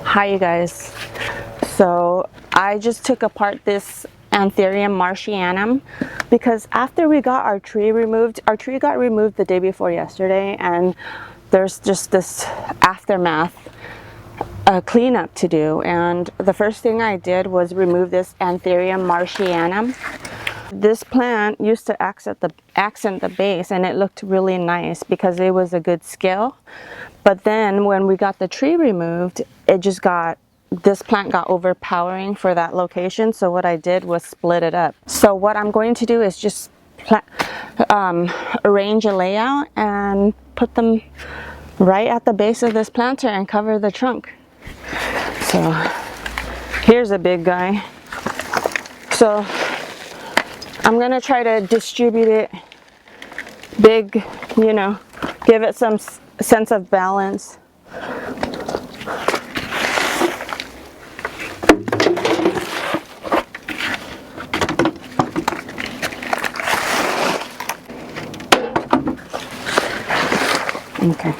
Hi you guys. So I just took apart this Anthurium martianum because after we got our tree got removed the day before yesterday, and there's just this aftermath cleanup to do. And the first thing I did was remove this Anthurium martianum. This plant used to accent the base, and it looked really nice because it was a good scale. But then when we got the tree removed, this plant got overpowering for that location. So what I did was split it up. So what I'm going to do is just arrange a layout and put them right at the base of this planter and cover the trunk. So here's a big guy. So I'm gonna try to distribute it big, give it some sense of balance. Okay.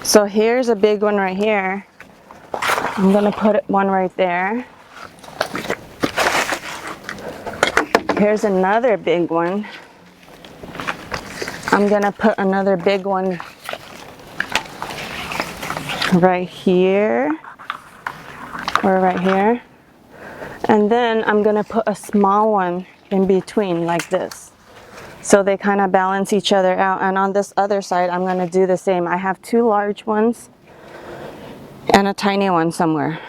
So here's a big one right here. I'm gonna put one right there. Here's another big one. I'm gonna put another big one right here, or right here. And then I'm gonna put a small one in between like this. So they kind of balance each other out. And on this other side, I'm gonna do the same. I have two large ones and a tiny one somewhere.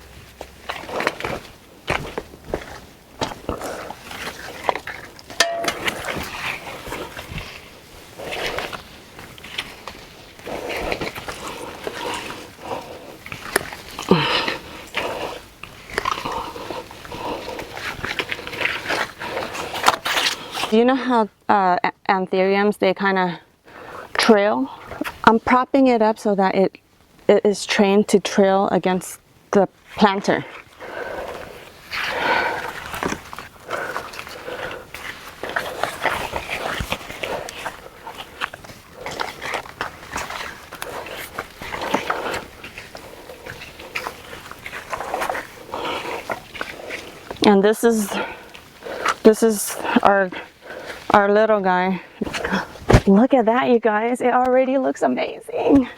You know how anthuriums, they kind of trail? I'm propping it up so that it is trained to trail against the planter. And this is our little guy. Look at that, you guys. It already looks amazing.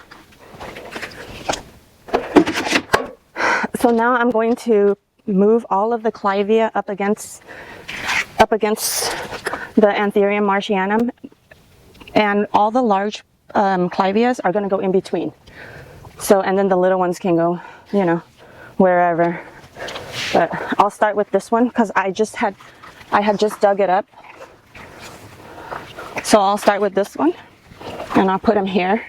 So now I'm going to move all of the clivia up against the Anthurium martianum, and all the large clivias are going to go in between. So, and then the little ones can go, wherever. But I'll start with this one because I had just dug it up. So I'll start with this one, and I'll put him here.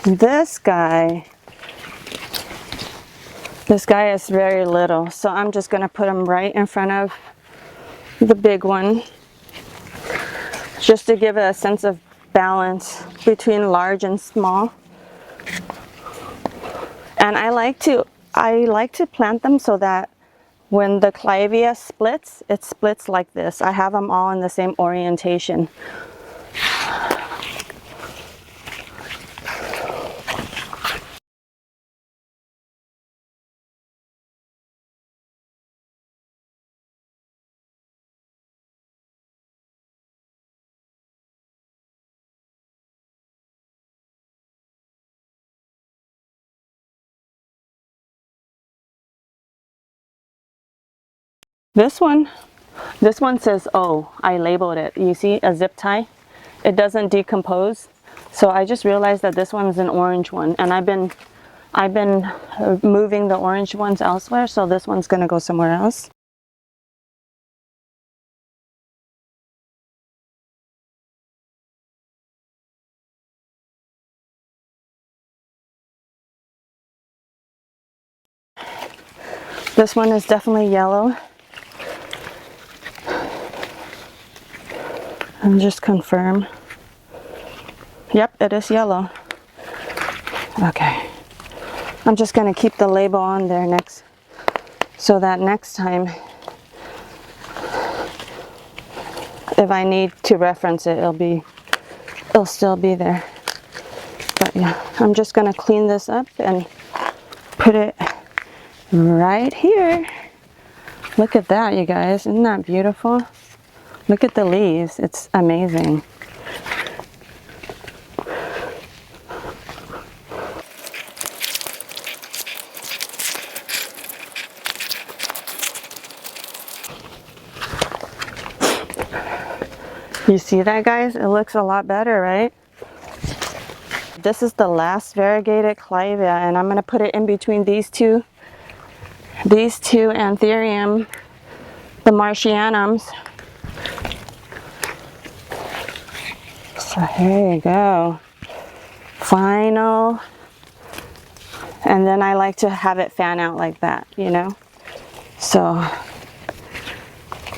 This guy is very little, so I'm just going to put him right in front of the big one, just to give it a sense of balance between large and small. And I like to plant them so that when the clivia splits, it splits like this. I have them all in the same orientation. This one says, oh, I labeled it. You see a zip tie? It doesn't decompose. So I just realized that this one's an orange one, and I've been moving the orange ones elsewhere, so this one's gonna go somewhere else. This one is definitely yellow. And just confirm. Yep, it is yellow. Okay. I'm just going to keep the label on there next, so that next time if I need to reference it, it'll still be there. But yeah, I'm just going to clean this up and put it right here. Look at that, you guys. Isn't that beautiful? Look at the leaves. It's amazing. You see that, guys? It looks a lot better, right? This is the last variegated clivia, and I'm going to put it in between these two anthurium, the martianums. So here you go. Final. And then I like to have it fan out like that, you know? So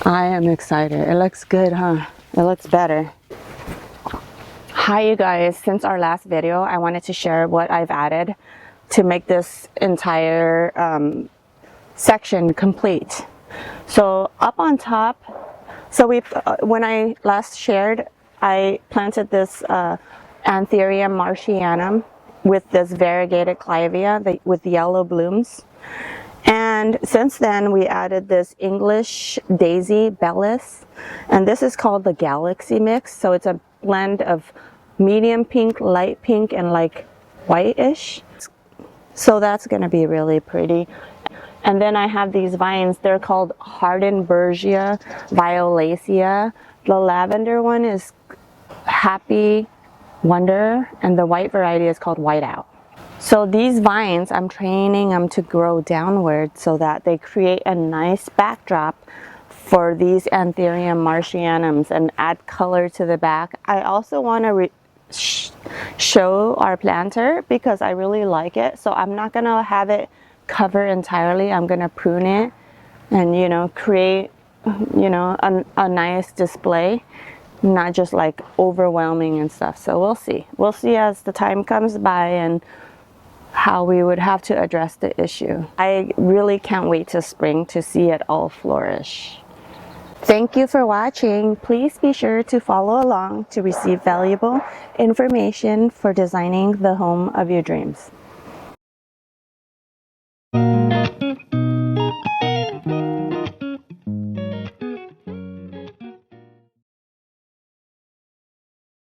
I am excited. It looks good, huh? It looks better. Hi you guys, since our last video I wanted to share what I've added to make this entire section complete. So up on top, so when I last shared, I planted this Anthurium martianum with this variegated clivia with yellow blooms. And since then we added this English daisy bellis, and this is called the Galaxy mix. So it's a blend of medium pink, light pink, and like whitish. So that's going to be really pretty. And then I have these vines. They're called Hardenbergia violacea. The lavender one is Happy Wonder, and the white variety is called Whiteout. So these vines, I'm training them to grow downward so that they create a nice backdrop for these Anthurium martianums and add color to the back. I also want to show our planter because I really like it. So I'm not going to have it cover entirely. I'm going to prune it and, you know, create, you know, a nice display, not just like overwhelming and stuff. So we'll see. We'll see as the time comes by and how we would have to address the issue. I really can't wait till spring to see it all flourish. Thank you for watching. Please be sure to follow along to receive valuable information for designing the home of your dreams.